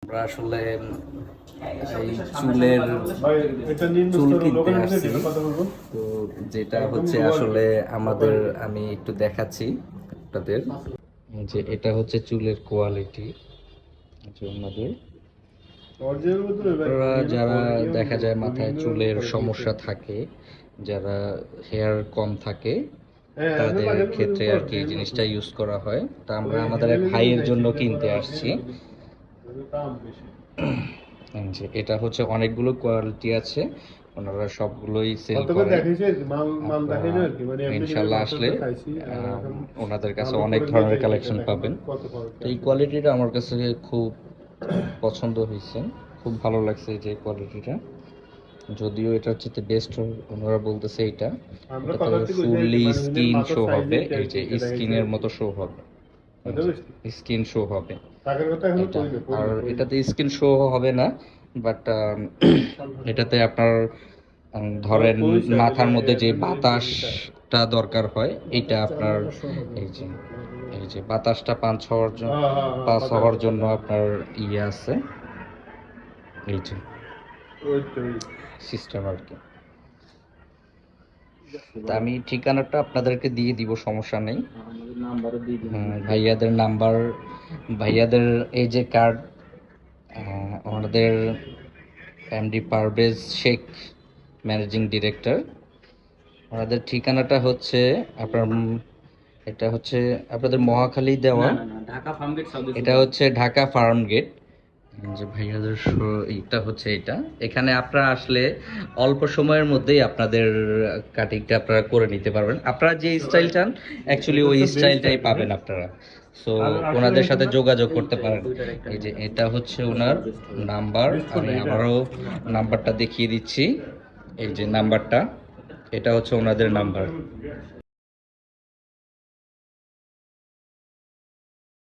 আমরা আসলে এই চুল কিনতে আসছি। তো যেটা হচ্ছে আসলে আমাদের, আমি একটু দেখাচ্ছি আপনাদের যে এটা হচ্ছে চুলের কোয়ালিটি। আমাদের আপনারা যারা দেখা যায় মাথায় চুলের সমস্যা থাকে, যারা হেয়ার কম থাকে, তাদের ক্ষেত্রে আর কি এই জিনিসটা ইউজ করা হয়। তা আমরা আমাদের এক ভাইয়ের জন্য কিনতে আসছি। যে এটা হচ্ছে অনেকগুলো কোয়ালিটি আছে, ওনারা সবগুলোই সেল করে। ইনশাল্লাহ আসলে ওনাদের কাছে অনেক ধরনের কালেকশন পাবেন। তো এই কোয়ালিটিটা আমার কাছে খুব পছন্দ হয়েছে, খুব ভালো লাগছে যে কোয়ালিটিটা। যদিও এটা হচ্ছে বেস্ট, ওনারা বলতেছে এটাতে ফুললি স্কিন শো হবে, এই যে স্কিনের মতো শো হবে, স্কিন শো হবে এটা। আর এটাতে স্কিন শো হবে না, বাট এটাতে আপনার ধরেন মাথার মধ্যে যে বাতাসটা দরকার হয়, এটা আপনার এই যে বাতাসটা পাস হওয়ার জন্য আপনার ইয়ে আছে, এই যে সিস্টেম আর কি। তা আমি ঠিকানাটা আপনাদেরকে দিয়ে দিব, সমস্যা নেই। ভাইয়াদের নাম্বার, ভাইয়াদের এই যে কার্ড, আমাদের MD Parvez Sheikh, managing director. ওনাদের ঠিকানাটা হচ্ছে আপনার, এটা হচ্ছে আপনাদের মহাখালী দেওয়া, এটা হচ্ছে ঢাকা ফার্ম গেট। যে ভাইয়াদের এটা হচ্ছে এটা, এখানে আপনারা আসলে অল্প সময়ের মধ্যেই আপনাদের কাটিংটা আপনারা করে নিতে পারবেন। আপনারা যে স্টাইল চান অ্যাকচুয়ালি ওই স্টাইলটাই পাবেন আপনারা। সো ওনাদের সাথে যোগাযোগ করতে পারেন। এই যে এটা হচ্ছে ওনার নাম্বার, আমি আবারও নাম্বারটা দেখিয়ে দিচ্ছি। এই যে নাম্বারটা, এটা হচ্ছে ওনাদের নাম্বার।